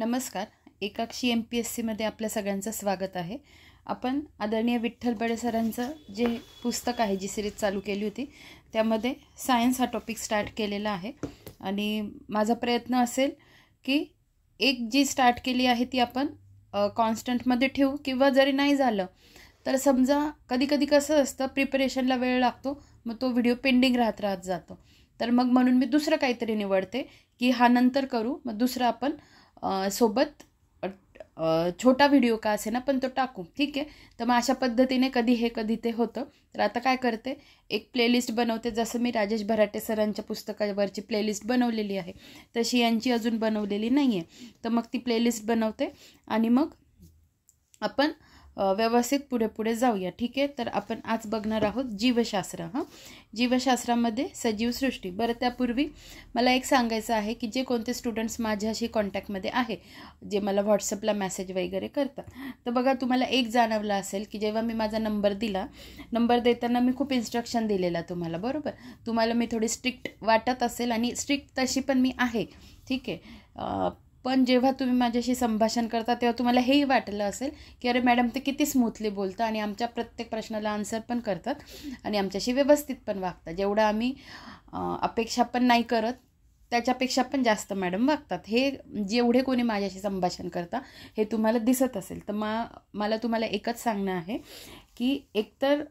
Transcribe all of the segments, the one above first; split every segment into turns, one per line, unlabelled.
नमस्कार. एकाक्षी MPSC मध्ये आपल्या सगळ्यांचं स्वागत आहे. आपण आदरणीय विठ्ठल बडे सरांचं जे पुस्तक आहे, जी सिरीज चालू केली होती, त्यामध्ये सायन्स हा टॉपिक स्टार्ट केलेला आहे. आणि माझा प्रयत्न असेल की एक जी स्टार्ट केली आहे ती आपण कॉन्स्टंटमध्ये ठेवू, किंवा जरी नाही झालं तर समजा कधी कधी कसं असतं, प्रिपरेशनला वेळ लागतो, मग तो व्हिडिओ पेंडिंग राहत जातो. तर मग म्हणून मी दुसरं काहीतरी निवडते की हा नंतर करू, मग दुसरं आपण सोबत छोटा व्हिडिओ का असे ना पण तो टाकू. ठीक आहे. तर मग अशा पद्धतीने कधी हे कधी ते होतं. तर आता काय करते, एक प्लेलिस्ट बनवते. जसं मी राजेश भराटे सरांच्या पुस्तकावरची प्लेलिस्ट बनवलेली आहे, तशी यांची अजून बनवलेली नाही आहे. तर मग ती प्लेलिस्ट बनवते आणि मग आपण व्यवस्थित पुढे पुढे जाऊया. ठीक आहे. तर आपण आज बघणार आहोत जीवशास्त्र. जीवशास्त्रामध्ये सजीव सृष्टी. बरं, त्यापूर्वी मला एक सांगायचं आहे की जे कोणते स्टुडंट्स माझ्याशी कॉन्टॅक्टमध्ये आहे, जे मला व्हॉट्सअपला मेसेज वगैरे करतात, तर बघा, तुम्हाला एक जाणवलं असेल की जेव्हा मी माझा नंबर दिला, नंबर देताना मी खूप इन्स्ट्रक्शन दिलेला तुम्हाला, बरोबर. तुम्हाला मी थोडी स्ट्रिक्ट वाटत असेल, आणि स्ट्रिक्ट तशी पण मी आहे. ठीक आहे. पण जेव्हा तुम्ही माझ्याशी संभाषण करता तेव्हा तुम्हाला हेही वाटलं असेल की अरे मॅडम ते किती स्मूथली बोलतं, आणि आमच्या प्रत्येक प्रश्नाला आन्सर पण करतात, आणि आमच्याशी व्यवस्थित पण वागतात. जेवढं आम्ही अपेक्षा पण नाही करत त्याच्यापेक्षा पण जास्त मॅडम वागतात. हे जेवढे कोणी माझ्याशी संभाषण करता हे तुम्हाला दिसत असेल. तर मला तुम्हाला एकच सांगणं आहे की एकतर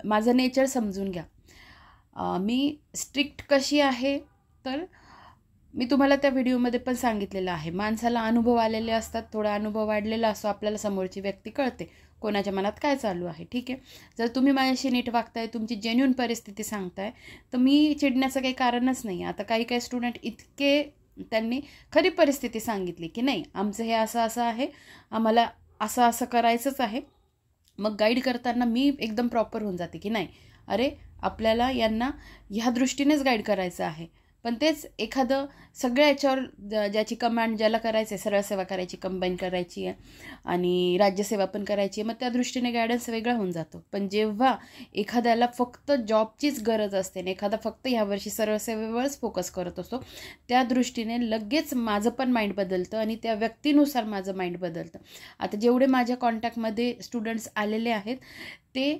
माझं नेचर समजून घ्या. मी स्ट्रिक्ट कशी आहे, तर मी तुम्हाला त्या व्हिडिओमध्ये पण सांगितलेलं आहे, माणसाला अनुभव आलेले असतात, थोडा अनुभव वाढलेला असतो, आपल्याला समोरची व्यक्ती कळते कोणाच्या मनात काय चालू आहे. ठीक आहे. जर तुम्ही माझ्याशी नीट वागताय, तुमची जेन्युइन परिस्थिती सांगताय, तर मी चिडण्याचं काही कारणच नाही. आता काही स्टुडंट इतके त्यांनी खरी परिस्थिती सांगितली की नाही, आमचं हे असं असं आहे, आम्हाला असं असं करायचंच आहे. मग गाईड करताना मी एकदम प्रॉपर होऊन जाते की नाही, अरे आपल्याला यांना ह्या दृष्टीनेच गाईड करायचं आहे. पण तेच एखादं सगळ्या याच्यावर ज्याची कमांड ज्याला करायचं आहे, सरळ सेवा करायची, कंबाईन करायची आहे, आणि राज्यसेवा पण करायची आहे, मग त्या दृष्टीने गायडन्स वेगळा होऊन जातो. पण जेव्हा एखाद्याला फक्त जॉबचीच गरज असते आणि एखादा फक्त ह्यावर्षी सरळ सेवेवरच फोकस करत असतो, त्या दृष्टीने लगेच माझं पण माइंड बदलतं आणि त्या व्यक्तीनुसार माझं माइंड बदलतं. आता जेवढे माझ्या कॉन्टॅक्टमध्ये स्टुडंट्स आलेले आहेत ते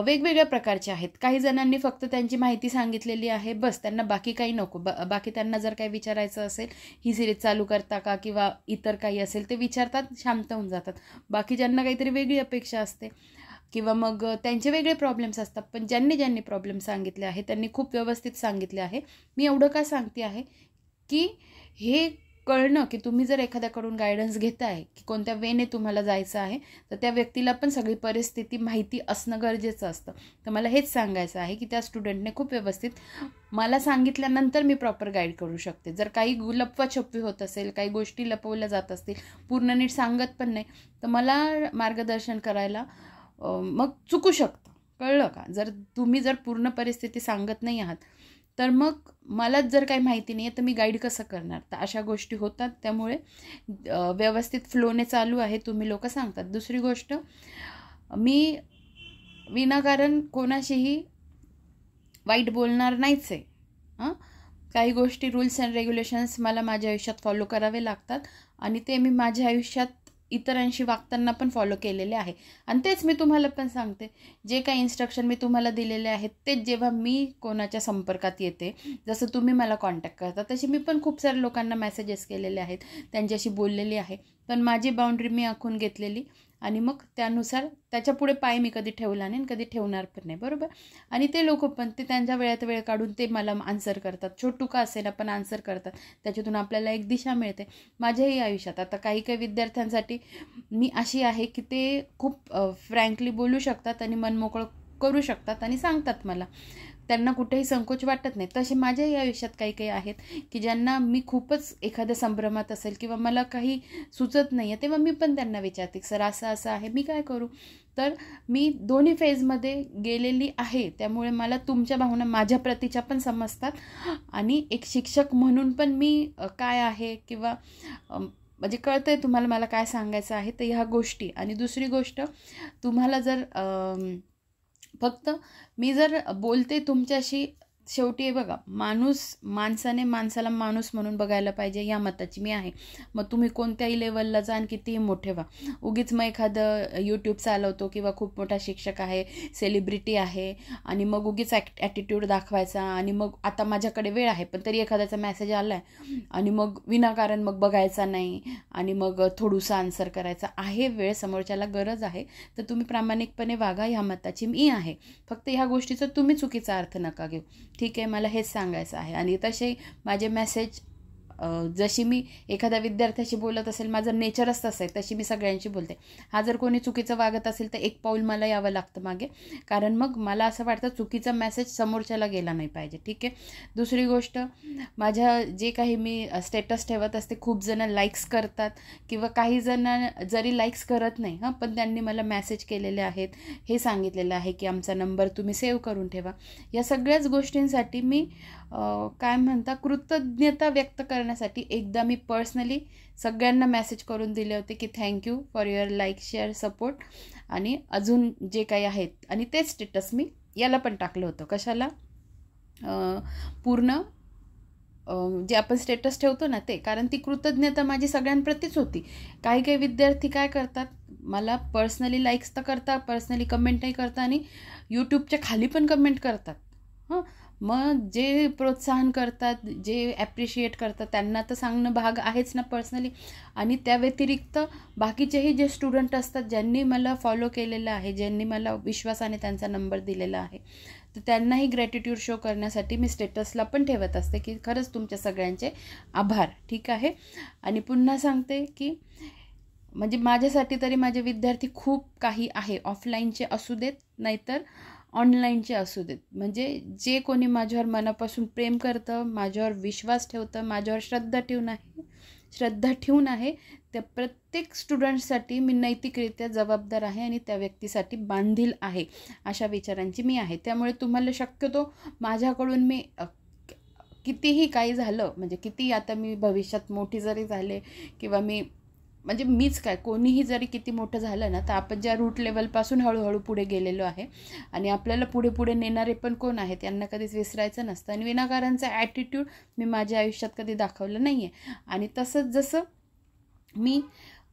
वेगवेगळ्या प्रकारचे आहेत. काही जणांनी फक्त त्यांची माहिती सांगितलेली आहे, बस, त्यांना बाकी काही नको. बाकी त्यांना जर काही विचारायचं असेल, ही सिरीज चालू करता का, किंवा इतर काही असेल ते विचारतात, शांत होऊन जातात. बाकी ज्यांना काहीतरी वेगळी अपेक्षा असते, किंवा मग त्यांचे वेगळे प्रॉब्लेम्स असतात, पण ज्यांनी प्रॉब्लेम सांगितले आहे त्यांनी खूप व्यवस्थित सांगितले आहे. मी एवढं का सांगते आहे की हे कळणं की तुम्ही जर एखाद्याकडून गायडन्स घेताय की कोणत्या वेने तुम्हाला जायचं आहे, तर त्या व्यक्तीला पण सगळी परिस्थिती माहिती असणं गरजेचं असतं. तर मला हेच सांगायचं आहे की त्या स्टुडंटने खूप व्यवस्थित मला सांगितल्यानंतर मी प्रॉपर गाईड करू शकते. जर काही लपवाछपवी होत असेल, काही गोष्टी लपवल्या जात असतील, पूर्ण नीट सांगत पण नाही, तर मला मार्गदर्शन करायला मग चुकू शकतं. कळलं का? जर तुम्ही पूर्ण परिस्थिती सांगत नाही आहात, तर मग मलाच जर काही माहिती नाही आहे तर मी गाईड कसं करणार. तर अशा गोष्टी होतात. त्यामुळे व्यवस्थित फ्लोने चालू आहे, तुम्ही लोक सांगतात. दुसरी गोष्ट, मी विनाकारण कोणाशीही वाईट बोलणार नाहीच आहे. काही गोष्टी, रूल्स अँड रेग्युलेशन्स मला माझ्या आयुष्यात फॉलो करावे लागतात, आणि ते मी माझ्या आयुष्यात इतरांशी वागताना पण फॉलो केलेले आहे. आणि तेच मी तुम्हाला पण सांगते, जे काही इन्स्ट्रक्शन मी तुम्हाला दिलेले आहेत तेच जेव्हा मी कोणाच्या संपर्कात येते, जसं तुम्ही मला कॉन्टॅक्ट करता तशी मी पण खूप साऱ्या लोकांना मेसेजेस केलेले आहेत, त्यांच्याशी बोललेली आहे, पण माझी बाउंड्री मी आखून घेतलेली, आणि मग त्यानुसार त्याच्यापुढे पाय मी कधी ठेवला नाही आणि कधी ठेवणार पण नाही, बरोबर. आणि ते लोक पण ते त्यांच्या वेळात वेळ काढून ते मला आन्सर करतात, छोटू का असेल पण आन्सर करतात. त्याच्यातून आपल्याला एक दिशा मिळते. माझ्याही आयुष्यात आता काही विद्यार्थ्यांसाठी मी अशी आहे की ते खूप फ्रँकली बोलू शकतात आणि मनमोकळं करू शकतात आणि सांगतात मला, त्यांना कुठेही संकोच वाटत नाही. तसे माझ्याही आयुष्यात काही आहेत की ज्यांना मी खूपच एखाद्या संभ्रमात असेल किंवा मला काही सुचत नाही आहे, तेव्हा मी पण त्यांना विचारते, सर असं असं आहे, मी काय करू. तर मी दोन्ही फेजमध्ये गेलेली आहे, त्यामुळे मला तुमच्या भावना माझ्या प्रतीच्या पण समजतात, आणि एक शिक्षक म्हणून पण मी काय आहे, किंवा म्हणजे कळतंय तुम्हाला मला काय सांगायचं आहे. तर ह्या गोष्टी. आणि दुसरी गोष्ट, तुम्हाला जर फक्त मी जर बोलते तुमच्याशी शेवटी बघा, माणसाने माणसाला माणूस म्हणून बघायला पाहिजे, या मताची मी आहे. मग तुम्ही कोणत्याही लेवलला जा आणि कितीही मोठे व्हा, उगीच मग एखादं यूट्यूब चालवतो किंवा खूप मोठा शिक्षक आहे, सेलिब्रिटी आहे, आणि मग उगीच ॲटिट्यूड दाखवायचा, आणि मग आता माझ्याकडे वेळ आहे पण तरी एखाद्याचा मेसेज आला आहे आणि मग विनाकारण मग बघायचा नाही आणि मग थोडंसं आन्सर करायचा आहे. वेळ समोरच्याला गरज आहे तर तुम्ही प्रामाणिकपणे वागा, ह्या मताची मी आहे. फक्त ह्या गोष्टीचा तुम्ही चुकीचा अर्थ नका घेऊ, ठीक आहे. मला हेच सांगायचं आहे. आणि तसे माझे मेसेज, जशी मी एखाद्या विद्यार्थ्याशी बोलत असेल, माझं नेचरच तसं आहे, तशी मी सगळ्यांशी बोलते. हा जर कोणी चुकीचं वागत असेल तर एक पाऊल मला यावं लागतं मागे, कारण मग मला असं वाटतं चुकीचा मेसेज समोरच्याला गेला नाही पाहिजे, ठीक आहे. दुसरी गोष्ट, माझ्या जे काही मी स्टेटस ठेवत असते, खूप जण लाईक्स करतात किंवा काही जण जरी लाईक्स करत नाही पण त्यांनी मला मेसेज केलेले आहेत, हे सांगितलेलं आहे की आमचा नंबर तुम्ही सेव्ह करून ठेवा. या सगळ्याच गोष्टींसाठी मी काय म्हणता, कृतज्ञता व्यक्त करण्यासाठी एकदा मी पर्सनली सगळ्यांना मेसेज करून दिले होते की thank you for your like, share, support, आणि अजून जे काही आहेत. आणि तेच स्टेटस मी याला पण टाकलं होतं. कशाला? पूर्ण जे आपण स्टेटस ठेवतो ना ते, कारण ती कृतज्ञता माझी सगळ्यांप्रतीच होती. काही काही विद्यार्थी काय करतात, मला पर्सनली लाईक्स तर करतात, पर्सनली कमेंटही करतात आणि यूट्यूबच्या खाली पण कमेंट करतात. मग जे प्रोत्साहन करतात, जे ॲप्रिशिएट करतात, त्यांना तर सांगणं भाग आहेच ना पर्सनली. आणि त्या व्यतिरिक्त बाकीचेही जे स्टुडंट असतात, ज्यांनी मला फॉलो केलेलं आहे, ज्यांनी मला विश्वासाने त्यांचा नंबर दिलेला आहे, तर त्यांनाही ग्रॅटिट्यूड शो करण्यासाठी मी स्टेटसला पण ठेवत असते की खरंच तुमच्या सगळ्यांचे आभार, ठीक आहे. आणि पुन्हा सांगते की म्हणजे माझ्यासाठी तरी माझे विद्यार्थी खूप काही आहे, ऑफलाईनचे असू देत नाहीतर ऑनलाईनचे असू देत. म्हणजे जे कोणी माझ्यावर मनापासून प्रेम करतं, माझ्यावर विश्वास ठेवतं, माझ्यावर श्रद्धा ठेवून आहे, त्या प्रत्येक स्टुडंटसाठी मी नैतिकरित्या जबाबदार आहे आणि त्या व्यक्तीसाठी बांधील आहे, अशा विचारांची मी आहे. त्यामुळे तुम्हाला शक्यतो माझ्याकडून मी कितीही काही झालं, म्हणजे किती आता मी भविष्यात मोठी जरी झाले किंवा मी म्हणजे मीच काय, कोणीही जरी किती मोठं झालं ना, तर आपण ज्या रूट लेवलपासून हळूहळू पुढे गेलेलो आहे आणि आपल्याला पुढे पुढे नेणारे पण कोण आहेत यांना कधीच विसरायचं नसतं. आणि विनाकारांचा ॲटिट्यूड मी माझ्या आयुष्यात कधी दाखवलं नाही आहे. आणि तसंच जसं मी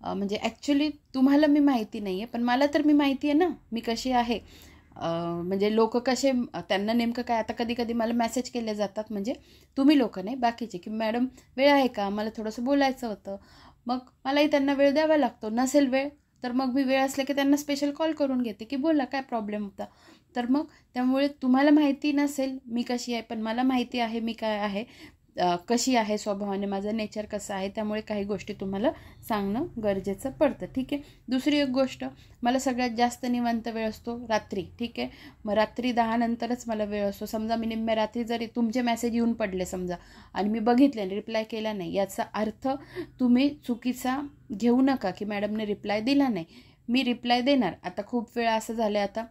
म्हणजे ॲक्च्युली तुम्हाला मी माहिती नाही आहे, पण मला तर मी माहिती आहे ना मी कशी आहे. म्हणजे लोक कसे, त्यांना नेमकं काय, आता कधी कधी मला मेसेज केले जातात, म्हणजे तुम्ही लोक नाही बाकीचे, की मॅडम वेळ आहे का, मला थोडंसं बोलायचं होतं. मग मलाही त्यांना वेळ द्यावा लागतो. नसेल वेळ तर मग मी वेळ असले की त्यांना स्पेशल कॉल करून घेते की बोला काय प्रॉब्लेम होता. तर मग त्यामुळे तुम्हाला माहिती नसेल मी कशी आहे, पण मला माहिती आहे मी काय आहे, कशी आहे स्वभावाने, माझं नेचर कसं आहे. त्यामुळे काही गोष्टी तुम्हाला सांगणं गरजेचं पडतं, ठीक आहे. दुसरी एक गोष्ट, मला सगळ्यात जास्त निवांत वेळ असतो रात्री, ठीक आहे. मग रात्री 10 नंतरच मला वेळ असतो. समजा मी निम्म्या रात्री जरी तुमचे मेसेज येऊन पडले समजा आणि मी बघितले रिप्लाय केला नाही, याचा अर्थ तुम्ही चुकीचा घेऊ नका की मॅडमने रिप्लाय दिला नाही. मी रिप्लाय देणार. आता खूप वेळा असं झालं, आता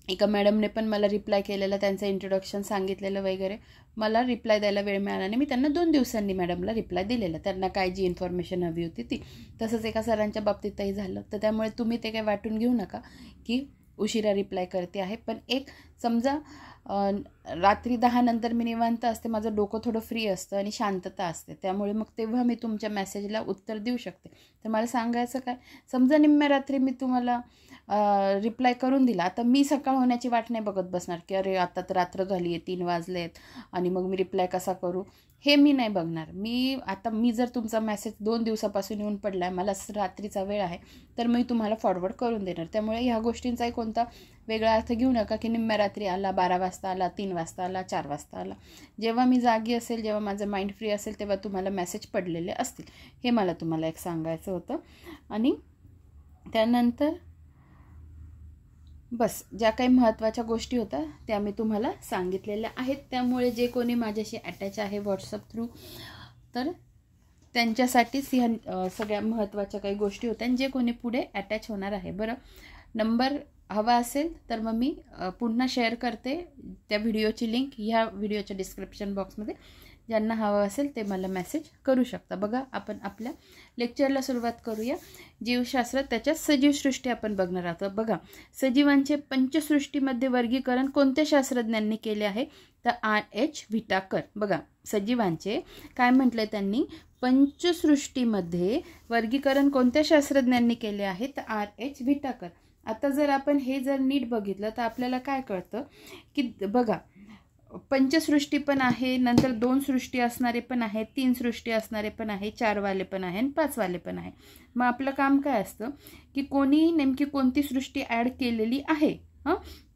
एका मॅडमने पण मला रिप्लाय केलेलं, त्यांचं इंट्रोडक्शन सांगितलेलं वगैरे, मला रिप्लाय द्यायला वेळ मिळाला नाही. मी त्यांना 2 दिवसांनी मॅडमला रिप्लाय दिलेलं, त्यांना काय जी इन्फॉर्मेशन हवी होती ती. तसंच एका सरांच्या बाबतीतही झालं. तर त्यामुळे तुम्ही ते काही वाटून घेऊ नका की उशिरा रिप्लाय करते आहे. पण एक समजा रात्री 10 नंतर मी निवांत असते, माझं डोकं थोडं फ्री असतं आणि शांतता असते, त्यामुळे मग तेव्हा मी तुमच्या मेसेजला उत्तर देऊ शकते. तर मला सांगायचं काय, समजा निम्म्या रात्री मी तुम्हाला रिप्लाय करून दिला, आता मी सकाळ होण्याची वाट नाही बघत बसणार की अरे आता तर रात्र झाली आहे, 3 वाजले आहेत आणि मग मी रिप्लाय कसा करू, हे मी नाही बघणार. मी जर तुमचा मेसेज 2 दिवसापासून येऊन पडला आहे, मला रात्रीचा वेळ आहे, तर मी तुम्हाला फॉरवर्ड करून देणार. त्यामुळे ह्या गोष्टींचाही कोणता वेगळा अर्थ घेऊ नका की निम्म्या रात्री आला, 12 वाजता आला, 3 वाजता आला, 4 वाजता आला. जेव्हा मी जागी असेल, जेव्हा माझं माइंड फ्री असेल, तेव्हा तुम्हाला मेसेज पडलेले असतील. हे मला तुम्हाला एक सांगायचं होतं. आणि त्यानंतर बस ज्या काही महत्त्वाच्या गोष्टी होत्या त्या मी तुम्हाला सांगितलेल्या आहेत. त्यामुळे जे कोणी माझ्याशी अटॅच आहे व्हॉट्सअप थ्रू, तर त्यांच्यासाठीच ह्या सगळ्या महत्त्वाच्या काही गोष्टी होत्या. आणि जे कोणी पुढे अटॅच होणार आहे, बरं नंबर हवा असेल तर मग मी पुन्हा शेअर करते त्या व्हिडिओची लिंक ह्या व्हिडिओच्या डिस्क्रिप्शन बॉक्समध्ये. ज्यांना हवं असेल ते मला मेसेज करू शकता. बघा आपण आपल्या लेक्चरला सुरुवात करूया. जीवशास्त्र त्याच्यात सजीवसृष्टी आपण बघणार आहोत. बघा, सजीवांचे पंचसृष्टीमध्ये वर्गीकरण कोणत्या शास्त्रज्ञांनी केले आहे, तर R.H. व्हिटाकर. बघा सजीवांचे काय म्हटलंय त्यांनी, पंचसृष्टीमध्ये वर्गीकरण कोणत्या शास्त्रज्ञांनी केले आहे, तर R.H. व्हिटाकर. आता जर आपण हे जर नीट बघितलं तर आपल्याला काय कळतं की बघा पंचसृष्टी पण आहे, नंतर 2 सृष्टी असणारे पण आहे, 3 सृष्टी असणारे पण आहे, 4 वाले पण आहे आणि 5 वाले पण आहे. मग आपलं काम काय असतं की कोणी नेमकी कोणती सृष्टी ॲड केलेली आहे.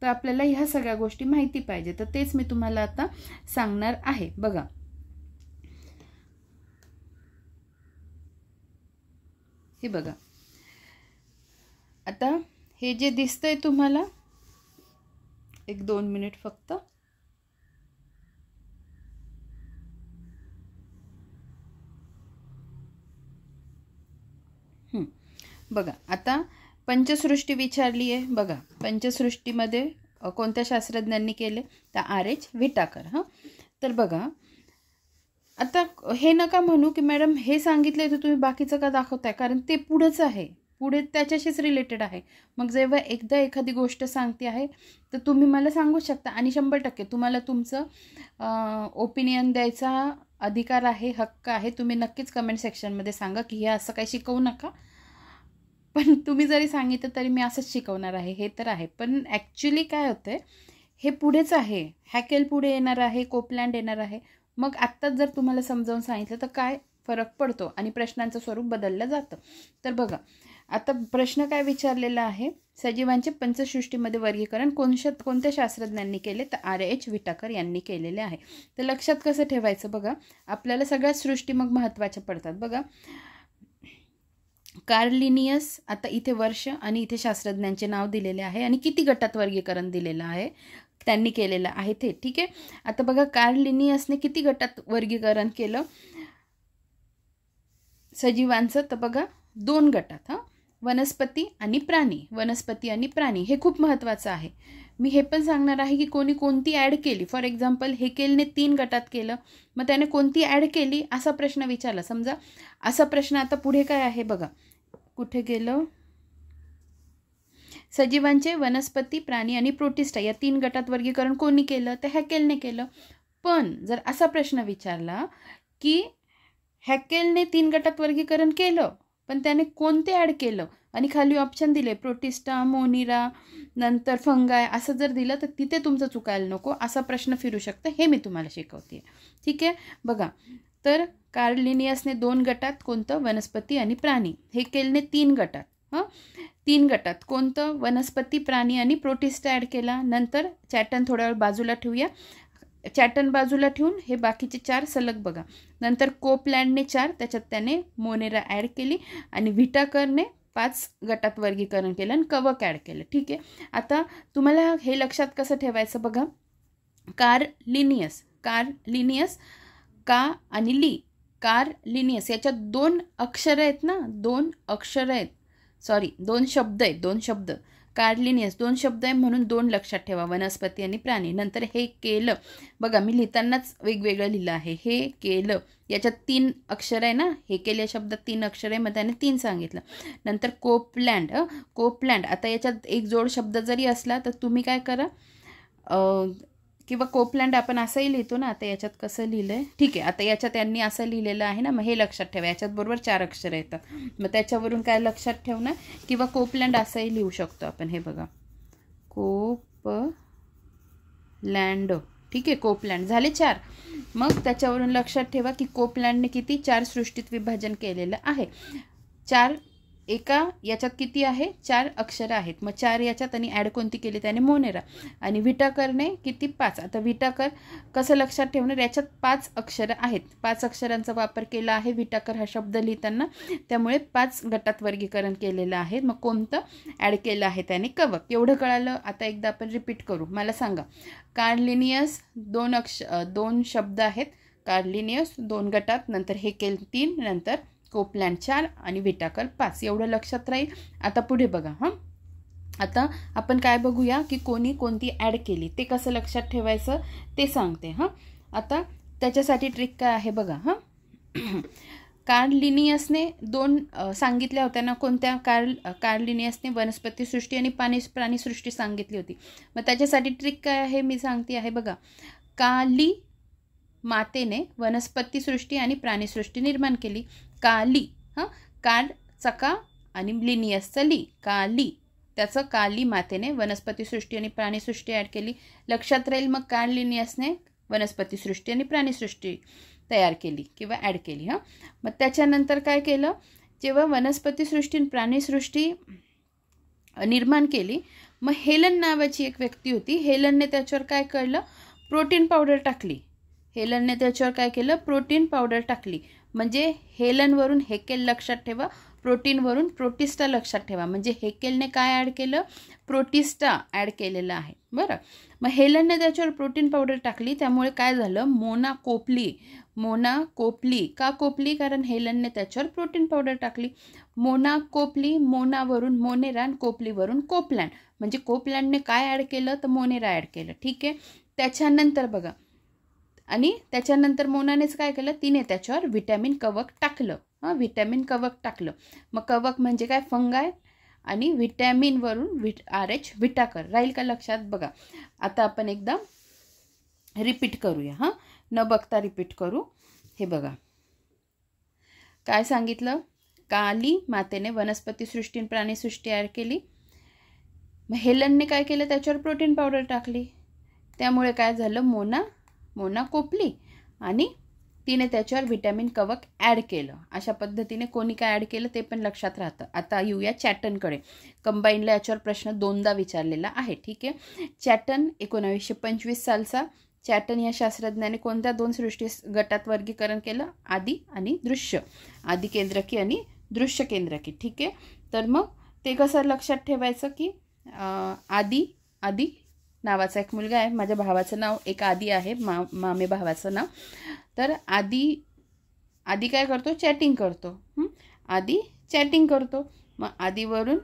तर आपल्याला ह्या सगळ्या गोष्टी माहिती पाहिजे. तर तेच मी तुम्हाला आता सांगणार आहे. बघा हे बघा, आता हे जे दिसतंय तुम्हाला, 1-2 मिनिट फक्त. बघा आता पंचसृष्टी विचारली आहे. बघा पंचसृष्टीमध्ये कोणत्या शास्त्रज्ञांनी केले, तर R.H. व्हिटाकर. तर बघा आता हे नका म्हणू की मॅडम हे सांगितलंय तर तुम्ही बाकीचं का दाखवताय, कारण ते पुढेच आहे, पुढे त्याच्याशीच रिलेटेड आहे. मग जेव्हा एकदा एखादी गोष्ट सांगते आहे तर तुम्ही मला सांगू शकता आणि 100% तुम्हाला तुमचं ओपिनियन द्यायचा अधिकार आहे, हक्क आहे. तुम्ही नक्कीच कमेंट सेक्शनमध्ये सांगा की हे असं काही शिकवू नका. पण तुम्ही जरी सांगितलं तरी मी असंच शिकवणार आहे, हे तर आहे. पण ॲक्च्युली काय होतं आहे, हे पुढेच आहे. हॅकेल पुढे येणार आहे, कोपलँड येणार आहे. मग आत्ताच जर तुम्हाला समजावून सांगितलं तर काय फरक पडतो आणि प्रश्नांचं स्वरूप बदललं जातं. तर बघा आता प्रश्न काय विचारलेला आहे, सजीवांचे पंचसृष्टीमध्ये वर्गीकरण कोणत्या शास्त्रज्ञांनी केले, तर R.H. व्हिटाकर यांनी केलेले आहे. तर लक्षात कसं ठेवायचं, बघा आपल्याला सगळ्या सृष्टी मग महत्त्वाच्या पडतात. बघा कार्ल लिनियस, आता इथे वर्ष आणि इथे शास्त्रज्ञांचे नाव दिलेले आहे आणि किती गटात वर्गीकरण दिलेलं आहे त्यांनी केलेलं आहे ते. ठीक आहे. आता बघा कार्ल लिनियसने किती गटात वर्गीकरण केलं सजीवांचं, तर बघा 2 गटात. वनस्पती आणि प्राणी. वनस्पती आणि प्राणी हे खूप महत्त्वाचं आहे. मी हे पण सांगणार आहे की कोणी कोणती ॲड केली. फॉर एक्झाम्पल हेकेलने 3 गटात केलं, मग त्याने कोणती ॲड केली असा प्रश्न विचारला. समजा असा प्रश्न आता पुढे काय आहे बघा, कुठे गेलं, सजीवांचे वनस्पती, प्राणी आणि प्रोटिस्टा या 3 गटात वर्गीकरण कोणी केलं, तर हॅकेलने केलं. पण जर असा प्रश्न विचारला की हॅकेलने 3 गटात वर्गीकरण केलं पण त्याने कोणते ॲड केलं आणि खाली ऑप्शन दिले प्रोटिस्टा, मोनिरा, नंतर फंगाय असं जर दिलं तर तिथे तुमचं चुकायला नको, असा प्रश्न फिरू शकतं. हे मी तुम्हाला शिकवते. ठीक आहे. बघा तर कार्ल लिनियसने 2 गटात कोणतं, वनस्पती आणि प्राणी. हेकेलने 3 गटात 3 गटात कोणतं, वनस्पती, प्राणी आणि प्रोटिस्टा ॲड केला. नंतर चॅटन थोड्या वेळ बाजूला ठेवूया, चॅटन बाजूला ठेवून हे बाकीचे 4 सलग बघा. नंतर कोपलँडने 4, त्याच्यात त्याने मोनेरा ॲड केली आणि व्हिटाकरने 5 गटात वर्गीकरण केलं आणि कवक ॲड केलं. ठीक आहे. आता तुम्हाला हे लक्षात कसं ठेवायचं बघा, कार्ल लिनियस का आणि ली, कार्ल लिनियस याच्यात 2 अक्षर आहेत ना, 2 अक्षर आहेत, सॉरी 2 शब्द आहेत, 2 शब्द. कार्ल लिनियस 2 शब्द आहे म्हणून 2 लक्षात ठेवा, वनस्पती आणि प्राणी. नंतर हे केलं, बघा मी लिहितानाच वेगवेगळं लिहिलं आहे. हे केलं याच्यात 3 अक्षर आहे ना, हे केले शब्दात 3 अक्षर आहे, मग त्याने 3 सांगितलं. नंतर कोपलँड आता याच्यात एक जोड शब्द जरी असला तर तुम्ही काय करा, किंवा कोपलँड आपण असंही लिहितो ना, आता याच्यात कसं लिहिलं आहे, ठीक आहे. आता याच्यात त्यांनी असं लिहिलेलं आहे ना, मग हे लक्षात ठेवा, याच्यात बरोबर 4 अक्षर येतात, मग त्याच्यावरून काय लक्षात ठेवणार, किंवा कोपलँड असंही लिहू शकतो आपण. हे बघा कोपलँड. ठीक आहे, कोपलँड झाले 4. मग त्याच्यावरून लक्षात ठेवा की कोपलँडने किती 4 सृष्टीत विभाजन केलेलं आहे. 4 एका याच्यात किती आहे, 4 अक्षरं आहेत, मग 4 याच्यात आणि ॲड कोणती केली त्याने, मोनेरा. आणि व्हिटाकरने किती, 5. आता व्हिटाकर कसं लक्षात ठेवणार, याच्यात 5 अक्षरं आहेत, 5 अक्षरांचा वापर केला आहे व्हिटाकर हा शब्द लिहिताना, त्यामुळे 5 गटात वर्गीकरण केलेलं आहे. मग कोणतं ॲड केलं आहे त्याने, कवक. एवढं कळालं. आता एकदा आपण रिपीट करू, मला सांगा. कार्ल लिनियस 2 शब्द आहेत, कार्ल लिनियस 2 गटात, नंतर हेकेल 3, नंतर कोपलँड 4 आणि व्हिटाकर 5. एवढं लक्षात राहील. आता पुढे बघा. आता आपण काय बघूया की कोणी कोणती ॲड केली, ते कसं लक्षात ठेवायचं ते सांगते. आता त्याच्यासाठी ट्रिक काय आहे बघा. कार्ल लिनियसने 2 सांगितल्या होत्या ना, कोणत्या, कार्ल लिनियसने वनस्पती सृष्टी आणि प्राणीसृष्टी सांगितली होती. मग त्याच्यासाठी ट्रिक काय आहे मी सांगते आहे बघा. काली मातेने वनस्पतीसृष्टी आणि प्राणीसृष्टी निर्माण केली. काली, हां, काल चका आणि लिनियसचं ली, काली, त्याचं काली मातेने वनस्पतीसृष्टी आणि प्राणीसृष्टी ॲड केली. लक्षात राहील. मग काल लिनियसने वनस्पतीसृष्टी आणि प्राणीसृष्टी तयार केली किंवा ॲड केली. हां, मग त्याच्यानंतर काय केलं, जेव्हा वनस्पतीसृष्टी आणि प्राणीसृष्टी निर्माण केली, मग हेलन नावाची एक व्यक्ती होती. हेलनने त्याच्यावर काय कळलं, प्रोटीन पावडर टाकली. हेलनने त्याच्यावर काय केलं, प्रोटीन पावडर टाकली. म्हणजे हेलनवरून हेकेल लक्षात ठेवा, प्रोटीनवरून प्रोटिस्टा लक्षात ठेवा. म्हणजे हेकेलने काय ॲड केलं, प्रोटिस्टा ॲड केलेलं आहे. बरं, मग हेलनने त्याच्यावर प्रोटीन पावडर टाकली, त्यामुळे काय झालं, मोना कोपली. मोना कोपली का कोपली, कारण हेलनने त्याच्यावर प्रोटीन पावडर टाकली. मोना कोपली, मोनावरून मोनेरा, कोपलीवरून कोपलँड. म्हणजे कोपलँडने काय ॲड केलं, तर मोनेरा ॲड केलं. ठीक आहे. त्याच्यानंतर बघा, आणि त्याच्यानंतर मोनानेच काय केलं, तिने त्याच्यावर व्हिटॅमिन कवक टाकलं. हां, व्हिटॅमिन कवक टाकलं. मग कवक म्हणजे काय, फंगाय, आणि व्हिटॅमिनवरून RH व्हिटाकर. राहील का लक्षात. बघा आता आपण एकदा रिपीट करूया. हां, न बघता रिपीट करू. हे बघा काय सांगितलं, काली मातेने वनस्पतीसृष्टी आणि प्राणीसृष्टी ॲड केली. मग हेलनने काय केलं, त्याच्यावर प्रोटीन पावडर टाकली. त्यामुळे काय झालं, मोना कोपली, आणि तिने त्याच्यावर व्हिटॅमिन कवक ॲड केलं. अशा पद्धतीने कोणी काय ॲड केलं ते पण लक्षात राहतं. आता येऊया चॅटनकडे. कंबाईनला याच्यावर प्रश्न 2दा विचारलेला आहे. ठीक आहे. चॅटन 1925 सालचा. चॅटन या शास्त्रज्ञाने कोणत्या 2 सृष्टी गटात वर्गीकरण केलं, आदी आणि दृश्य, आदी केंद्रकी आणि दृश्य केंद्रकी. ठीक आहे. तर मग ते कसं लक्षात ठेवायचं की आदी नावाचा एक मुलगा आहे, माझ्या भावाचं नाव एक आदी आहे, मामे भावाचं नाव. तर आदी काय करतो, चॅटिंग करतो. आदी चॅटिंग करतो. मग आदीवरून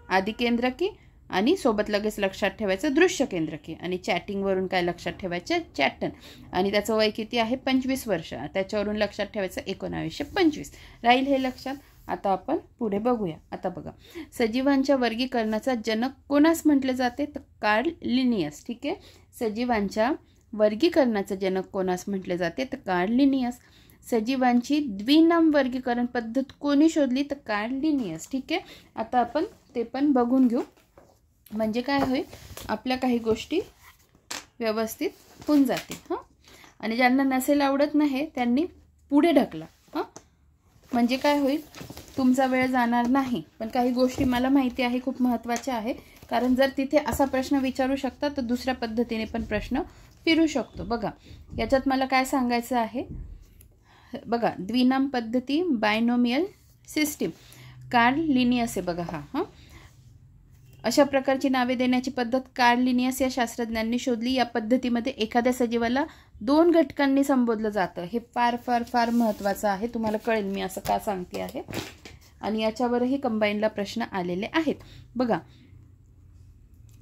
आदी केंद्रकी, आणि सोबत लगेच लक्षात ठेवायचं दृश्य केंद्रकी, आणि चॅटिंगवरून काय लक्षात ठेवायचं, चॅटन, आणि त्याचं वय किती आहे, 25 वर्ष. त्याच्यावरून लक्षात ठेवायचं 1925. राहील हे लक्षात. आता आपण पुढे बघूया. आता बघा, सजीवांच्या वर्गीकरणाचा जनक कोणास म्हटले जाते, तर कार्ल लिनियस. ठीक आहे. सजीवांच्या वर्गीकरणाचं जनक कोणास म्हटले जाते, तर कार्ल लिनियस. सजीवांची द्विनाम वर्गीकरण पद्धत कोणी शोधली, तर कार्ल लिनियस. ठीक आहे. आता आपण ते पण बघून घेऊ, म्हणजे काय होईल, आपल्या काही गोष्टी व्यवस्थित होऊन जातील. हां, आणि ज्यांना नसेल आवडत नाही त्यांनी पुढे ढकला. हां, म्हणजे काय होईल, तुमचा वेळ जाणार नाही. पण काही गोष्टी मला माहिती आहे खूप महत्त्वाच्या आहे, कारण जर तिथे असा प्रश्न विचारू शकता तर दुसऱ्या पद्धतीने पण प्रश्न फिरू शकतो. बघा याच्यात मला काय सांगायचं आहे, बघा द्विनाम पद्धती, बायनोमियल सिस्टीम, कार्ल लिनियस आहे बघा हा. हां, अशा प्रकारची नावे देण्याची पद्धत कार्ल लिनियस या शास्त्रज्ञांनी शोधली. या पद्धतीमध्ये एखाद्या सजीवाला 2 घटकांनी संबोधलं जातं. हे फार फार फार महत्त्वाचं आहे. तुम्हाला कळेल मी असं का सांगते आहे, आणि याच्यावरही कंबाईनला प्रश्न आलेले आहेत. बघा,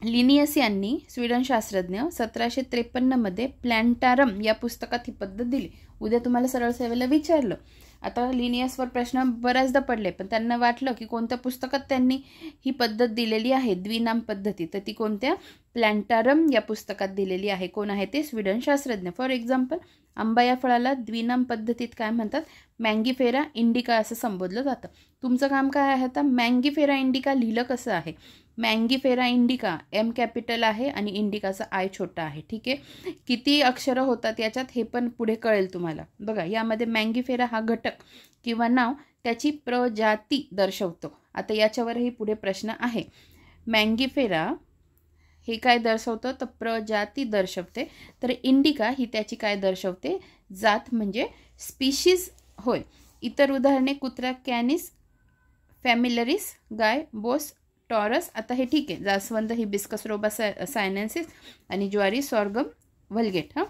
लिनियस यांनी स्वीडन शास्त्रज्ञ 1753 मध्ये प्लॅन्टारम या पुस्तकात ही पद्धत दिली. उद्या तुम्हाला सरळ सेवेला विचारलं, आता लिनियसवर प्रश्न बऱ्याचदा पडले, पण त्यांना वाटलं की कोणत्या पुस्तकात त्यांनी ही पद्धत दिलेली आहे द्विनाम पद्धती, तर ती कोणत्या, प्लॅन्टारम या पुस्तकात दिलेली आहे. कोण आहे ते, स्वीडन शास्त्रज्ञ. फॉर एक्झाम्पल, आंबा या फळाला द्विनाम पद्धतीत काय म्हणतात, मँगीफेरा इंडिका असं संबोधलं जातं. तुमचं काम काय आहे आता, मँगीफेरा इंडिका लिहिलं कसं आहे. मँगीफेरा इंडिका M कॅपिटल आहे आणि इंडिकाचा I छोटा आहे. ठीक आहे. किती अक्षरं होतात याच्यात हे पण पुढे कळेल तुम्हाला. बघा, यामध्ये मँगीफेरा हा घटक किंवा नाव त्याची प्रजाती दर्शवतो. आता याच्यावरही पुढे प्रश्न आहे. मँगीफेरा हे काय दर्शवतं, तर प्रजाती दर्शवते. तर इंडिका ही त्याची काय दर्शवते, जात म्हणजे स्पीशीज होय. इतर उदाहरणे, कुत्रा कॅनिस, फॅमिलरिस, गाय बोस टॉरस. आता हे ठीक आहे. जास्वंद हिबिस्कस रोबा सायनेन्सिस, आणि ज्वारी सॉर्गम व्हल्गेट. हां,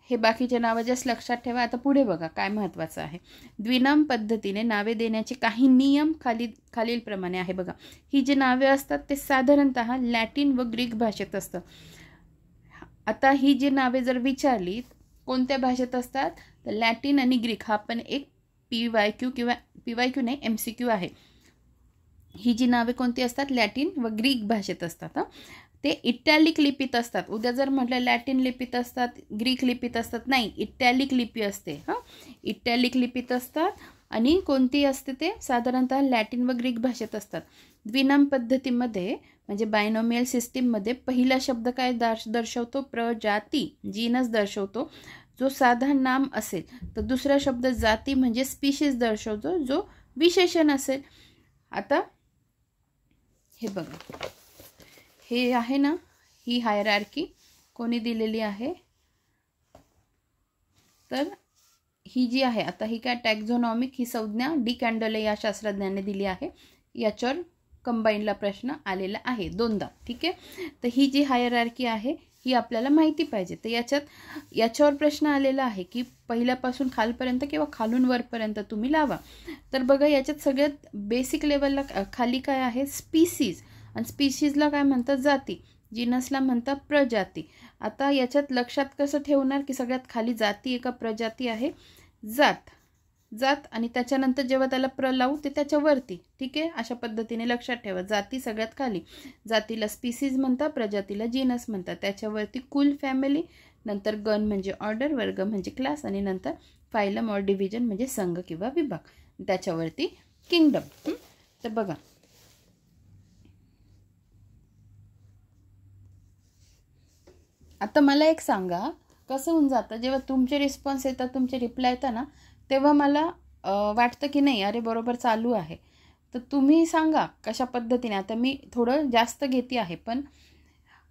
हे बाकीचे नावं जस्ट लक्षात ठेवा. आता पुढे बघा काय महत्त्वाचं आहे. द्विनाम पद्धतीने नावे देण्याचे काही नियम खालीलप्रमाणे आहे. बघा, ही जी नावे असतात ते साधारणतः लॅटिन व ग्रीक भाषेत असतं. आता ही जी नावे जर विचारली कोणत्या भाषेत असतात, तर लॅटिन आणि ग्रीक. हा पण एक PYQ किंवा PYQ नाही MCQ आहे. ही जी नावे कोणती असतात, लॅटिन व ग्रीक भाषेत असतात. ते इटॅलिक लिपीत असतात. उद्या जर म्हटलं लॅटिन लिपीत असतात, ग्रीक लिपीत असतात, नाही, इटॅलिक लिपी असते. इटॅलिक लिपीत असतात. आणि कोणती असते ते साधारणतः लॅटिन व ग्रीक भाषेत असतात. द्विनाम पद्धतीमध्ये म्हणजे बायनोमियल सिस्टीममध्ये पहिला शब्द काय दर्शवतो? प्रजाती, जीनस दर्शवतो, जो साधा नाम असेल. तर दुसरा शब्द जाती म्हणजे स्पीशीज दर्शवतो, जो विशेषण असेल. आता हे बघा, हे आहे ना, ही हायरार्की कोणी दिलेली आहे? तर ही जी आहे आता, ही काय टॅक्झोनॉमिक ही संज्ञा डी कॅन्डोले या शास्त्रज्ञाने दिली आहे. याच्यावर कंबाईनला प्रश्न आलेला आहे 2दा. ठीक आहे. तर ही जी हायरार्की आहे ही आपल्याला माहिती पाहिजे. तर याच्यावर प्रश्न आलेला आहे की पहिल्यापासून खालपर्यंत किंवा खालून वरपर्यंत तुम्ही लावा. तर बघा, याच्यात सगळ्यात बेसिक लेवलला खाली काय आहे? स्पीसीज. आणि स्पीशीजला काय म्हणतात? जाती. जिनसला म्हणतात प्रजाती. आता याच्यात लक्षात कसं ठेवणार की सगळ्यात खाली जाती आहे का प्रजाती आहे? जात आणि त्याच्यानंतर जेव्हा त्याला प्र लावू ते त्याच्यावरती. ठीक आहे. अशा पद्धतीने लक्षात ठेवा. जाती सगळ्यात खाली, जातीला स्पीसीज म्हणतात, प्रजातीला जीनस म्हणतात. त्याच्यावरती कुल फॅमिली, नंतर गण म्हणजे ऑर्डर, वर्ग म्हणजे क्लास, आणि नंतर फायलम और डिव्हिजन म्हणजे संघ किंवा विभाग, त्याच्यावरती किंगडम. तर बघा, आता मला एक सांगा, कसं होऊन जातं जेव्हा तुमचे रिस्पॉन्स येतात, तुमचे रिप्लाय येतात ना, तेव्हा मला वाटतं की नाही अरे बरोबर चालू आहे. तर तुम्ही सांगा कशा पद्धतीने. आता मी थोडं जास्त घेते आहे, पण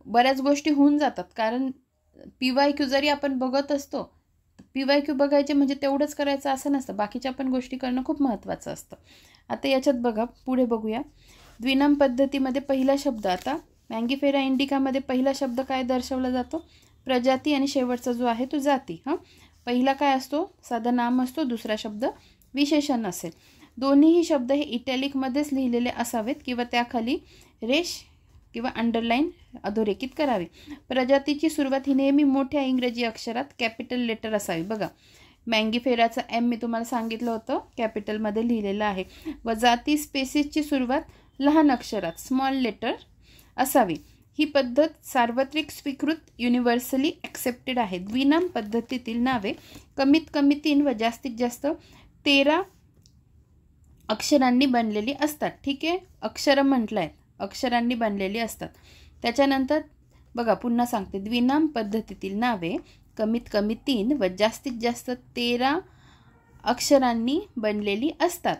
बऱ्याच गोष्टी होऊन जातात. कारण PYQ जरी आपण बघत असतो, PYQ बघायचे म्हणजे तेवढंच करायचं असं नसतं, बाकीच्या पण गोष्टी करणं खूप महत्त्वाचं असतं. आता याच्यात बघा, पुढे बघूया. द्विनाम पद्धतीमध्ये पहिला शब्द, आता मँगीफेरा इंडिकामध्ये पहिला शब्द काय दर्शवला जातो? प्रजाती, आणि शेवटचा जो आहे तो जाती. पहिला काय असतो? साधा नाम असतो, दुसरा शब्द विशेषण असेल. दोन्हीही शब्द हे इटॅलिकमध्येच लिहिलेले असावेत किंवा त्याखाली रेष किंवा अंडरलाईन अधोरेखित करावी. प्रजातीची सुरुवात ही नेहमी मोठ्या इंग्रजी अक्षरात कॅपिटल लेटर असावी. बघा, मँगीफेराचा M मी तुम्हाला सांगितलं होतं कॅपिटलमध्ये लिहिलेलं आहे. व जाती स्पेसिसची सुरुवात लहान अक्षरात स्मॉल लेटर असावी. ही पद्धत सार्वत्रिक स्वीकृत युनिव्हर्सली ॲक्सेप्टेड आहे. द्विनाम पद्धतीतील नावे कमीत कमी 3 व जास्तीत जास्त 13 अक्षरांनी बनलेली असतात. ठीक आहे. अक्षरं म्हटलं आहेत, अक्षरांनी बनलेली असतात. त्याच्यानंतर बघा, पुन्हा सांगते, द्विनाम पद्धतीतील नावे कमीत कमी 3 व जास्तीत जास्त 13 अक्षरांनी बनलेली असतात.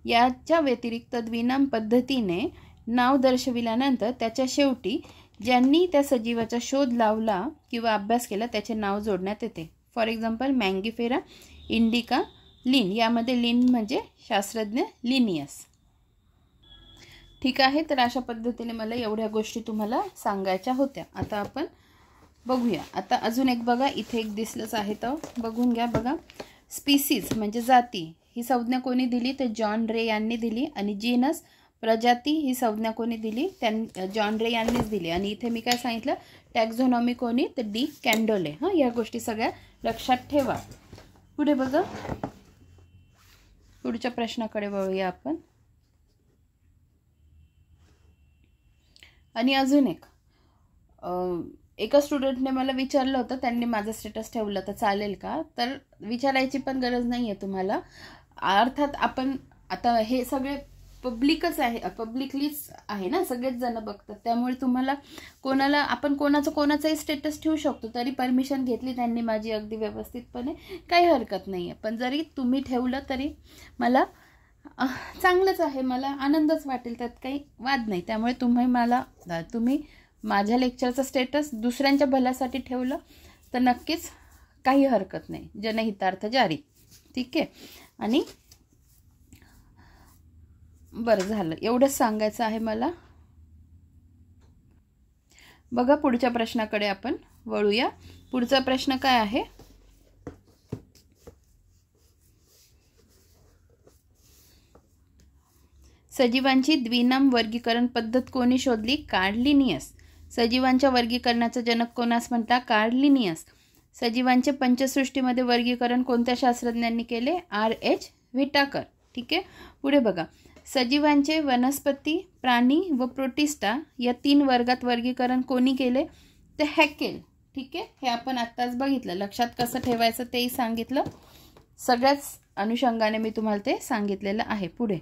याच्या व्यतिरिक्त द्विनाम पद्धतीने नाव दर्शविल्यानंतर त्याच्या शेवटी ज्यांनी त्या सजीवाचा शोध लावला किंवा अभ्यास केला त्याचे नाव जोडण्यात येते. फॉर एक्झाम्पल मँगीफेरा इंडिका, लिन. यामध्ये लिन म्हणजे शास्त्रज्ञ लिनियस. ठीक आहे. तर अशा पद्धतीने मला एवढ्या गोष्टी तुम्हाला सांगायच्या होत्या. आता आपण बघूया. आता अजून एक बघा, इथे एक दिसलंच आहे तर बघून घ्या. बघा, स्पीसीज म्हणजे जाती ही संज्ञा कोणी दिली? तर जॉन रे यांनी दिली. आणि जीनस प्रजाती ही संज्ञा कोणी दिली? जॉन रे यांनीच दिली. आणि इथे मी काय सांगितलं? टॅक्झोनॉमी कोणी? तर डी कॅन्डोले. या गोष्टी सगळ्या लक्षात ठेवा. पुढे बघा, पुढच्या प्रश्नाकडे वळूया आपण. आणि अजून एका स्टुडंटने मला विचारलं होतं, त्यांनी माझं स्टेटस ठेवलं तर चालेल का? तर विचारायची पण गरज नाही आहे तुम्हाला. अर्थात आपण आता हे सगळे पब्लिकच आहे, पब्लिकलीच आहे ना, सगळेच जण बघतात. त्यामुळे तुम्हाला आपण कोणाचाही स्टेटस ठेवू शकतो. तरी परमिशन घेतली त्यांनी माझी अगदी व्यवस्थितपणे, काही हरकत नाही आहे. पण जरी तुम्ही ठेवलं तरी मला चांगलंच आहे, मला आनंदच वाटेल, त्यात काही वाद नाही. त्यामुळे तुम्ही माझ्या लेक्चरचं स्टेटस दुसऱ्यांच्या भल्यासाठी ठेवलं तर नक्कीच काही हरकत नाही. जनहितार्थ जारी. ठीक आहे. आणि बरं झालं, एवढंच सांगायचं आहे मला. बघा, पुढच्या प्रश्नाकडे आपण वळूया. पुढचा प्रश्न काय आहे? सजीवांची द्विनाम वर्गीकरण पद्धत कोणी शोधली? Carl Linnaeus. सजीवांच्या वर्गीकरणाचा जनक कोणास म्हणतात? Carl Linnaeus. सजीवांचे पंचसृष्टीमध्ये वर्गीकरण कोणत्या शास्त्रज्ञांनी केले? R.H. व्हिटाकर. ठीक आहे. पुढे बघा, सजीवांचे वनस्पती, प्राणी व प्रोटिस्टा या 3 वर्गात वर्गीकरण कोणी केले? ते हॅकेल. ठीक आहे, हे आपण आत्ताच बघितलं. लक्षात कसं ठेवायचं तेही सांगितलं. सगळ्याच अनुषंगाने मी तुम्हाला ते सांगितलेलं आहे. पुढे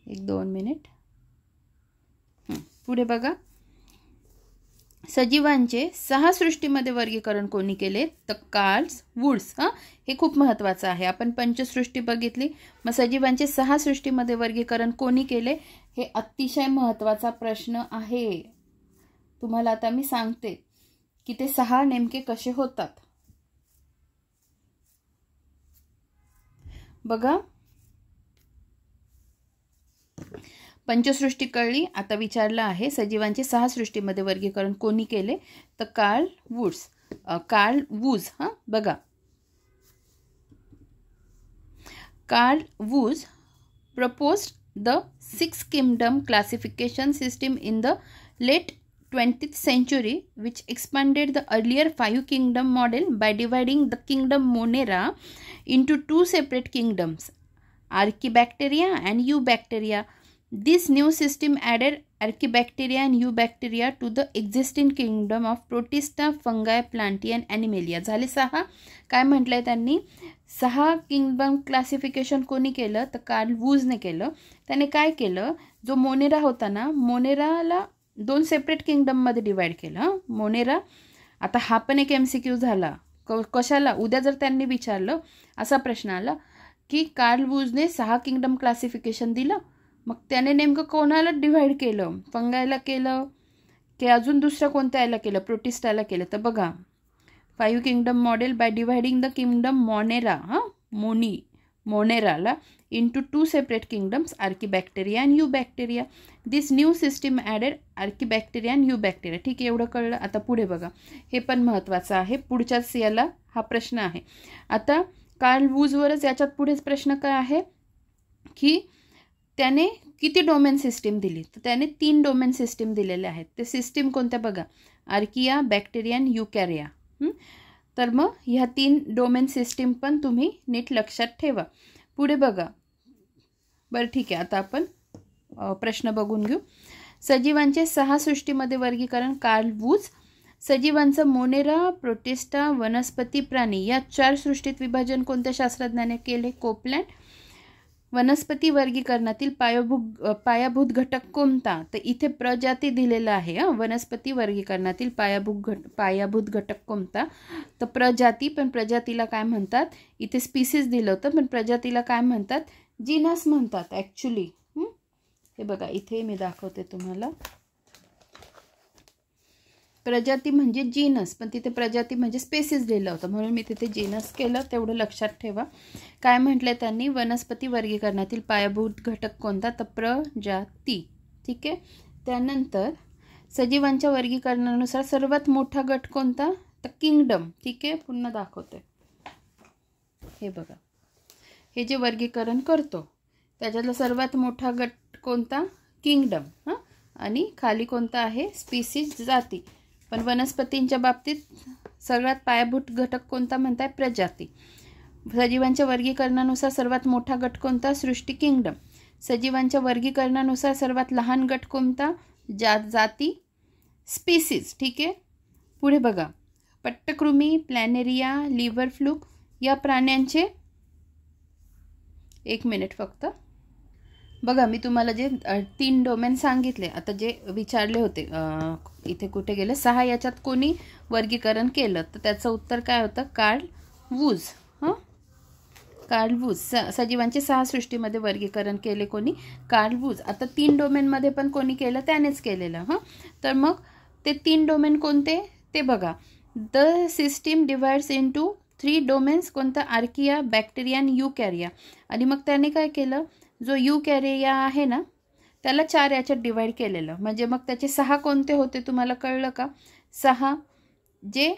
1-2 मिनिट. पुढे बघा. सजीवांचे 6 सृष्टीमध्ये वर्गीकरण कोणी केले? तर कार्ल वुड्स. हे खूप महत्त्वाचं आहे. आपण पंचसृष्टी बघितली, मग सजीवांचे 6 सृष्टीमध्ये वर्गीकरण कोणी केले? हे अतिशय महत्त्वाचा प्रश्न आहे. तुम्हाला आता मी सांगते की ते 6 नेमके कसे होतात. बघा, पंचसृष्टी कळली. आता विचारलं आहे सजीवांचे 6 सृष्टीमध्ये वर्गीकरण कोणी केले? तर कार्ल वूज. बघा, Carl whose proposed the 6 kingdom classification system in the late 20th century, which expanded the earlier 5 kingdom model by dividing the kingdom Monera into 2 separate kingdoms, Archaebacteria and Eubacteria. This new system added Archaebacteria and Eubacteria to the existing kingdom of Protista, fungi, plantae and Animalia. झाले 6. काय म्हटलंय त्यांनी? 6 kingdom classification कोणी केलं? तर Carl वूजने केलं. त्याने काय केलं? जो मोनेरा होता ना, मोनेराला 2 सेपरेट किंगडममध्ये डिवाइड केलं. मोनेरा. आता हा पण एक MCQ झाला. कशाला? उद्या जर त्यांनी विचारलं, असा प्रश्न आला की कार्ल वूजने 6 किंगडम क्लासिफिकेशन दिलं, मग त्याने नेमकं कोणाला डिवाइड केलं? फंगायला केलं की अजून दुसऱ्या कोणत्या याला केलं? प्रोटिस्टाला केलं. तर बघा, 5 kingdom model by dividing the kingdom monera, मोनेराला into 2 separate kingdoms, Archaebacteria and Eubacteria. This new system added Archaebacteria and Eubacteria. ठीक आहे, एवढं कळलं. आता पुढे बघा, हे पण महत्त्वाचं आहे. पुढच्याच याला हा प्रश्न आहे. आता कार्ल वूजवरच याच्यात पुढेच प्रश्न काय आहे की त्याने किती डोमेन सिस्टीम दिली? तर त्याने 3 डोमेन सिस्टीम दिलेले आहेत. ते सिस्टीम कोणत्या बघा? आर्किया, बॅक्टेरिया आणि युकॅरिया. तर मग ह्या 3 डोमेन सिस्टीम पण तुम्ही नीट लक्षात ठेवा. पुढे बघा. बरं ठीक आहे, आता आपण प्रश्न बघून घेऊ. सजीवांचे 6 सृष्टीमध्ये वर्गीकरण कार्ल वूज. सजीवांचं मोनेरा, प्रोटिस्टा, वनस्पती, प्राणी या 4 सृष्टीत विभाजन कोणत्या शास्त्रज्ञाने केले? कोपलँड. वनस्पती वर्गीकरणातील पायाभूत घटक कोणता? तर इथे प्रजाती दिलेला आहे. वनस्पती वर्गीकरणातील पायाभूत घटक कोणता? तर प्रजाती. पण प्रजातीला काय म्हणतात? इथे स्पीसीज दिलं होतं, पण प्रजातीला काय म्हणतात? जीनस म्हणतात ॲक्च्युली. हे बघा, इथे मी दाखवते तुम्हाला. प्रजाती म्हणजे जीनस, पण तिथे प्रजाती म्हणजे स्पेसीज दिलं होतं, म्हणून मी तिथे जीनस केलं. तेवढं लक्षात ठेवा. काय म्हटलंय त्यांनी? वनस्पती वर्गीकरणातील पायाभूत घटक कोणता? तर प्रजाती. ठीक आहे. त्यानंतर सजीवांच्या वर्गीकरणानुसार सर्वात मोठा गट कोणता? तर किंगडम. ठीक आहे, पुन्हा दाखवते. हे बघा, हे जे वर्गीकरण करतो त्याच्यातला सर्वात मोठा गट कोणता? किंगडम. आणि खाली कोणता आहे? स्पीसीज, जाती. पण वनस्पतींच्या बाबतीत सगळ्यात पायाभूत घटक कोणता म्हणताय? प्रजाती. सजीवांच्या वर्गीकरणानुसार सर्वात मोठा गट कोणता? सृष्टी, किंगडम. सजीवांच्या वर्गीकरणानुसार सर्वात लहान गट कोणता? जाती, स्पीसीज. ठीक आहे. पुढे बघा, पट्टकृमी, प्लॅनेरिया, लिव्हर फ्लूक या प्राण्यांचे 1 मिनिट फक्त. बघा, मी तुम्हाला जे 3 डोमेन सांगितले, आता जे विचारले होते इथे कुठे गेले? 6 याच्यात कोणी वर्गीकरण केलं? तर त्याचं उत्तर काय होतं? Carl Woese. Carl Woese. सजीवांचे 6 सृष्टीमध्ये वर्गीकरण केले कोणी? Carl Woese. आता 3 डोमेनमध्ये पण कोणी केलं? त्यानेच केलेलं. तर मग ते 3 डोमेन कोणते ते बघा. The system divides into 3 domains. कोणतं? आर्किया, बॅक्टेरिया आणि युकॅरिया. आणि मग त्याने काय केलं? जो युकॅरिया आहे ना, त्याला 4 याच्यात डिवाइड केलेलं. म्हणजे मग त्याचे 6 कोणते होते तुम्हाला कळलं का? 6 जे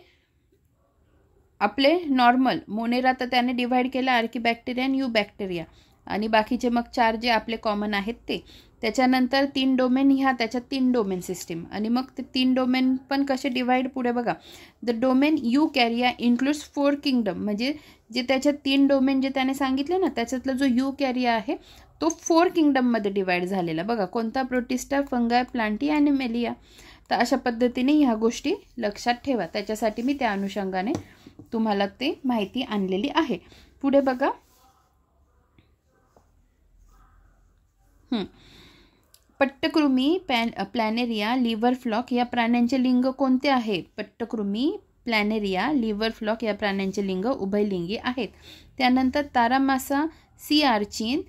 आपले नॉर्मल मोनेरा, तर त्याने डिवाइड केलं आर्किबॅक्टेरिया आणि युबॅक्टेरिया. आणि बाकीचे मग 4 जे आपले कॉमन आहेत ते. त्याच्यानंतर 3 डोमेन, ह्या त्याच्यात 3 डोमेन सिस्टीम. आणि मग ते 3 डोमेन पण कसे डिवाइड? पुढे बघा. The domain Eukarya includes 4 kingdom. म्हणजे जे त्याच्यात 3 डोमेन जे त्याने सांगितले ना, त्याच्यातला जो युकॅरिया आहे तो 4 किंगडममध्ये डिवाइड झालेला बघा. कोणता? Protista, फंगाय, Plantae, Animalia. तर अशा पद्धतीने ह्या गोष्टी लक्षात ठेवा. त्याच्यासाठी मी त्या अनुषंगाने तुम्हाला ते माहिती आणलेली आहे. पुढे बघा. पट्टकृमी, प्लॅनेरिया, लिव्हर फ्लॉक या प्राण्यांचे लिंग कोणते आहे? पट्टकृमी, प्लॅनेरिया, लिव्हर फ्लॉक या प्राण्यांचे लिंग उभयलिंगी आहेत. त्यानंतर तारामासा, सी आर्चिन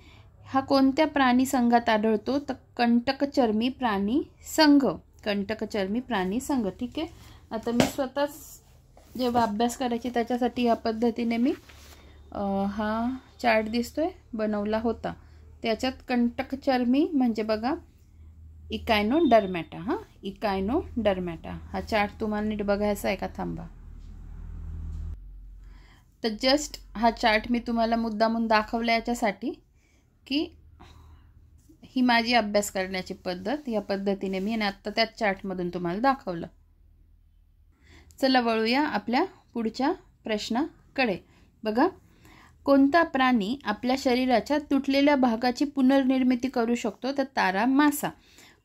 हा कोणत्या प्राणी संघात आढळतो? तर कंटकचर्मी प्राणी संघ. कंटकचर्मी प्राणी संघ. ठीक आहे. आता मी स्वतःच जेव्हा अभ्यास करायची त्याच्यासाठी ह्या पद्धतीने मी हा चार्ट दिसतोय बनवला होता. त्याच्यात कंटकचर्मी म्हणजे बघा इकायनोडर्मॅटा. इकायनोडर्मॅटा हा चार्ट तुम्हाला नीट बघायचा आहे का? थांबा. तर जस्ट हा चार्ट मी तुम्हाला मुद्दामून दाखवला याच्यासाठी की ही माझी अभ्यास करण्याची पद्धत. या पद्धतीने मी आणि आत्ता त्याच चार्टमधून तुम्हाला दाखवलं. चला वळूया आपल्या पुढच्या प्रश्नाकडे. बघा. कोणता प्राणी आपल्या शरीराच्या तुटलेल्या भागाची पुनर्निर्मिती करू शकतो? तर तारा मासा.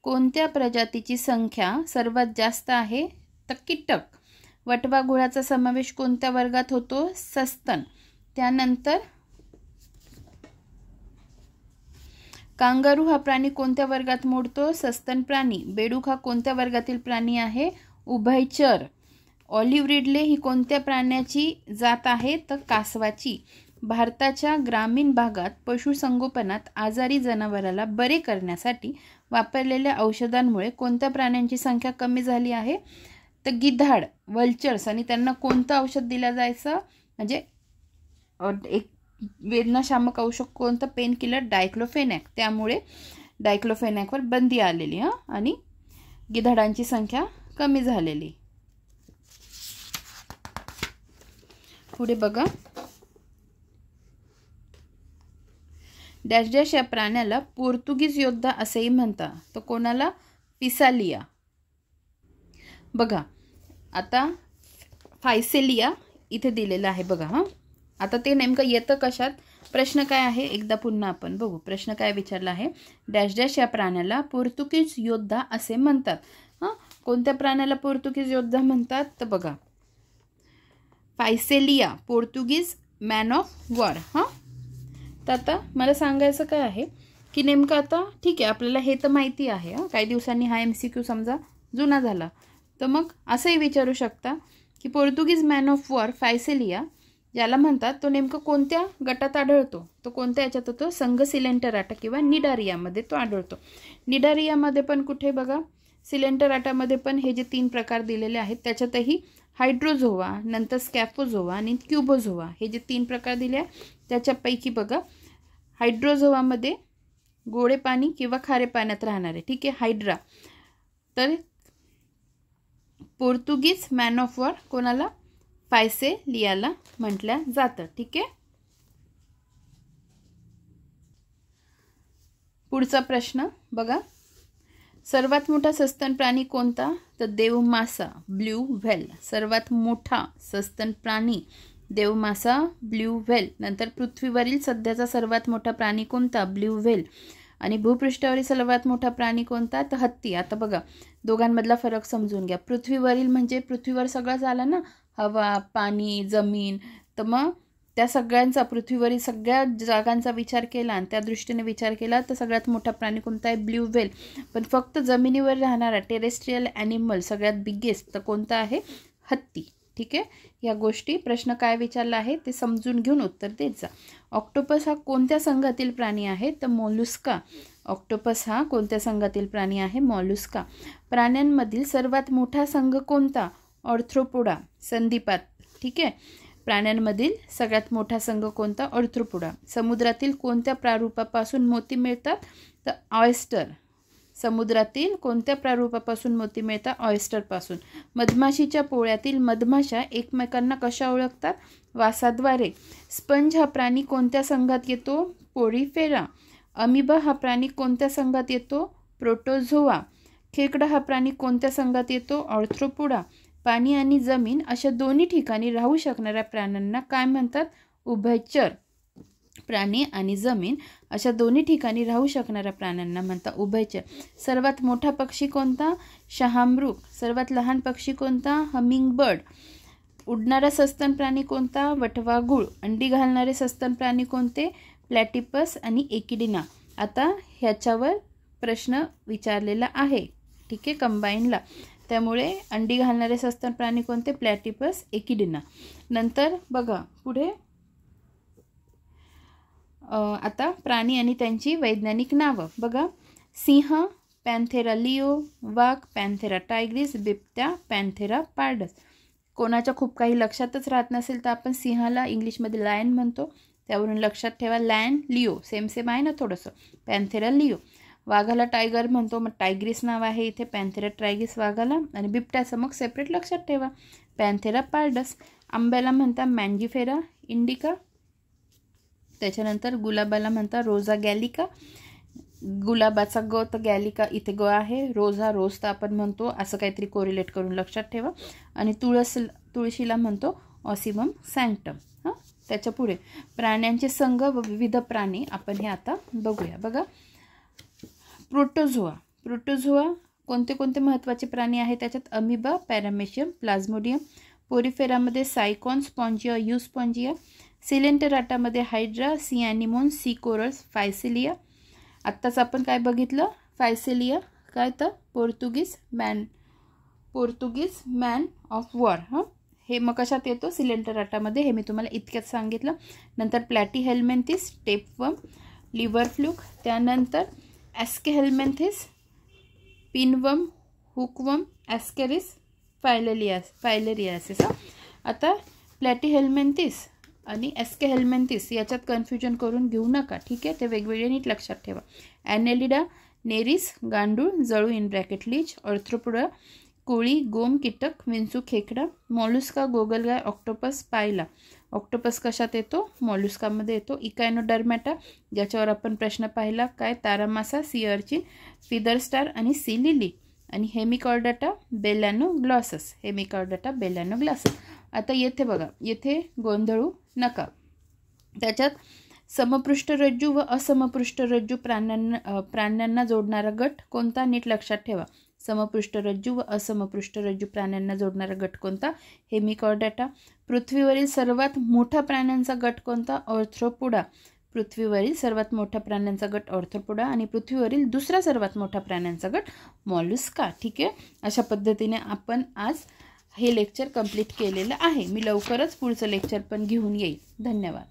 कोणत्या प्रजातीची संख्या सर्वात जास्त आहे? तर कीटक. वटवा घोळाचा समावेश कोणत्या वर्गात होतो? सस्तन. त्यानंतर कांगारू हा प्राणी कोणत्या वर्गात मोडतो? सस्तन प्राणी. बेडूक हा कोणत्या वर्गातील प्राणी आहे? उभयचर. ऑलिव्ह रिडले ही कोणत्या प्राण्याची जात आहे? तर कासवाची. भारताच्या ग्रामीण भागात पशुसंगोपनात आजारी जनावराला बरे करण्यासाठी वापरलेल्या औषधांमुळे कोणत्या प्राण्यांची संख्या कमी झाली आहे? तर गिधाड, वल्चर्स. आणि त्यांना कोणतं औषध दिलं जायचं? म्हणजे एक वेदनाशामक औषध कोणतं? Pain killer diclofenac. त्यामुळे डायक्लोफेनॅकवर बंदी आलेली आणि गिधाडांची संख्या कमी झालेली. पुढे बघा. डॅश डॅश या प्राण्याला पोर्तुगीज योद्धा असेही म्हणतात. तर कोणाला? पिसालिया. बघा. आता फायसेलिया इथे दिलेलं आहे बघा. आता ते नेमकं येतं कशात? प्रश्न काय आहे एकदा पुन्हा आपण बघू. प्रश्न काय विचारला आहे? डॅश डॅश या प्राण्याला पोर्तुगीज योद्धा असे म्हणतात. कोणत्या प्राण्याला पोर्तुगीज योद्धा म्हणतात? तर बघा. फायसेलिया पोर्तुगीज मॅन ऑफ वॉर. तर आता मला सांगायचं काय आहे की नेमकं आता ठीक आहे आपल्याला हे तर माहिती आहे. काही दिवसांनी हा MCQ समजा जुना झाला तर मग असंही विचारू शकता की पोर्तुगीज मॅन ऑफ वॉर फायसेलिया ज्याला म्हणतात तो नेमकं कोणत्या गटात आढळतो? तो कोणत्या याच्यात होतो? संघ सिलेंटराटा किंवा निडारियामध्ये तो आढळतो. निडारियामध्ये पण कुठे बघा सिलेंटराटामध्ये पण हे जे 3 प्रकार दिलेले आहेत त्याच्यातही हायड्रोझोवा, नंतर स्कॅफोझोवा आणि क्युबोझोवा हे जे 3 प्रकार दिले आहे त्याच्यापैकी बघा हायड्रोझोवामध्ये गोडे पाणी किंवा खारे पाण्यात राहणारे. ठीक आहे. हायड्रा. तर पोर्तुगीज मॅन ऑफ वॉर कोणाला? फायसेलियाला म्हटलं जातं. ठीक आहे. पुढचा प्रश्न बघा. सर्वात मोठा सस्तन प्राणी कोणता? तर देवमासा, ब्ल्यू व्हेल. सर्वात मोठा सस्तन प्राणी देवमासा, ब्ल्यू व्हेल. नंतर पृथ्वीवरील सध्याचा सर्वात मोठा प्राणी कोणता? Blue whale. आणि भूपृष्ठावरील सर्वात मोठा प्राणी कोणता? तर हत्ती. आता बघा दोघांमधला फरक समजून घ्या. पृथ्वीवरील म्हणजे पृथ्वीवर सगळंच आलं ना, हवा, पाणी, जमीन. तर मग त्या सगळ्यांचा पृथ्वीवरील सगळ्या जागांचा विचार केला आणि त्या दृष्टीने विचार केला तर सगळ्यात मोठा प्राणी कोणता आहे? Blue whale. पण फक्त जमिनीवर राहणारा टेरेस्ट्रियल ॲनिमल सगळ्यात बिगेस्ट तर कोणता आहे? हत्ती. ठीक आहे. या गोष्टी प्रश्न काय विचारला आहे ते समजून घेऊन उत्तर देत जा. ऑक्टोपस हा कोणत्या संघातील प्राणी आहे? तर मॉलुस्का. ऑक्टोपस हा कोणत्या संघातील प्राणी आहे? मॉलुस्का. प्राण्यांमधील सर्वात मोठा संघ कोणता? ऑर्थ्रोपोडा. संधिपात. ठीक आहे. प्राण्यांमधील सगळ्यात मोठा संघ कोणता? ऑर्थ्रोपोडा. समुद्रातील कोणत्या प्रारूपापासून मोती मिळतात? तर ऑयस्टर. समुद्रातील कोणत्या प्रारूपापासून मोती मिळतात? ऑयस्टरपासून. मधमाशीच्या पोळ्यातील मधमाशा एकमेकांना कशा ओळखतात? वासाद्वारे. स्पंज हा प्राणी कोणत्या संघात येतो? पोरीफेरा. अमिबा हा प्राणी कोणत्या संघात येतो? प्रोटोझोआ. खेकडा हा प्राणी कोणत्या संघात येतो? ऑर्थ्रोपोडा. पाणी आणि जमीन अशा दोन्ही ठिकाणी राहू शकणाऱ्या प्राण्यांना काय म्हणतात? उभयचर. प्राणी आणि जमीन अशा दोन्ही ठिकाणी राहू शकणाऱ्या प्राण्यांना म्हणतात उभयचर. सर्वात मोठा पक्षी कोणता? शहामृग. सर्वात लहान पक्षी कोणता? Humming bird. उडणारा सस्तन प्राणी कोणता? वटवाघूळ. अंडी घालणारे सस्तन प्राणी कोणते? प्लॅटिपस आणि एकिडिना. आता ह्याच्यावर प्रश्न विचारलेला आहे, ठीक आहे, कंबाईनला. त्यामुळे अंडी घालणारे सस्तन प्राणी कोणते? प्लॅटिपस, एकिडिना. नंतर बघा पुढे आता प्राणी आणि त्यांची वैज्ञानिक नावं बघा. सिंह पॅन्थेरा लिओ, वाघ पॅन्थेरा टायग्रिस, बिबट्या पॅन्थेरा पार्डस. कोणाच्या खूप काही लक्षातच राहत नसेल तर आपण सिंहाला इंग्लिशमध्ये लायन म्हणतो, त्यावरून लक्षात ठेवा. लायन लिओ सेम सेम आहे ना थोडंसं. पॅन्थेरा लिओ. वाघाला टायगर म्हणतो, मग टायग्रिस नाव आहे इथे, पॅन्थेरा टायग्रिस वाघाला. आणि बिबट्याचं मग सेपरेट लक्षात ठेवा, पॅन्थेरा पार्डस. आंब्याला म्हणता मँजिफेरा इंडिका. त्याच्यानंतर गुलाबाला म्हणता रोजा गॅलिका. गुलाबाचा ग तर गॅलिका इथे ग आहे. रोजा रोज तर आपण म्हणतो, असं काहीतरी कोरिलेट करून लक्षात ठेवा. आणि तुळशीला म्हणतो ऑसिमम सॅन्क्टम. हां, त्याच्या पुढे प्राण्यांचे संघ व विविध प्राणी आपण हे आता बघूया. बघा प्रोटोझोआ. प्रोटोझोआ कोणते कोणते महत्त्वाचे प्राणी आहेत त्याच्यात? Amoeba, paramecium, plasmodium. पोरिफेरामध्ये सायकॉन, स्पॉन्जिया, युस्पॉन्जिया. सिलेंटराटामध्ये hydra, sea anemone, sea corals, physalia. आत्ताच आपण काय बघितलं? फायसिलिया काय तर पोर्तुगीज मॅन ऑफ वॉर. हां, हे मग कशात येतो? सिलेंटराटामध्ये. हे मी तुम्हाला इतक्यात सांगितलं. नंतर प्लॅटीहेल्मेंथिस, टेपवर्म, लिव्हर फ्लूक. त्यानंतर aschelminthes, pinworm, hookworm, ascaris, filariasis. आता प्लॅटीहेल्मेंथिस आणि ॲस्केहेल्मेंथिस याच्यात कन्फ्युजन करून घेऊ नका, ठीक आहे. ते वेगवेगळे नीट लक्षात ठेवा. ॲनेलिडा, नेरिस, गांडूळ, जळू इन ब्रॅकेट लीच, ऑर्थ्रोपोडा, कोळी, गोम, कीटक, विंचू, खेकडा. मॉलुस्का, गोगलगाय, ऑक्टोपस, पायला. ऑक्टोपस कशात येतो? मॉलुस्कामध्ये येतो. इकायनोडर्मॅटा ज्याच्यावर आपण प्रश्न पाहिला काय? तारामासा, सी अर्चिन, फिदर स्टार आणि सी लिली. आणि हेमिकॉर्डाटा बेलॅनोग्लॉसस. हेमिकॉर्डाटा बेलॅनोग्लॉसस. आता येथे बघा, येथे गोंधळू नका. त्याच्यात समपृष्ठरज्जू व असमपृष्ठरज्जू प्राण्यांना जोडणारा गट कोणता? नीट लक्षात ठेवा. समपृष्ठरज्जू व असमपृष्ठरज्जू प्राण्यांना जोडणारा गट कोणता? हेमिकॉर्डाटा. पृथ्वीवरील सर्वात मोठा प्राण्यांचा गट कोणता? ऑर्थ्रोपोडा. पृथ्वीवरील सर्वात मोठ्या प्राण्यांचा गट ऑर्थ्रोपोडा आणि पृथ्वीवरील दुसरा सर्वात मोठा प्राण्यांचा गट मॉलुस्का. ठीक आहे. अशा पद्धतीने आपण आज हे लेक्चर कंप्लीट केलेलं आहे. मी लवकरच पुढचं लेक्चर पण घेऊन येईल. धन्यवाद.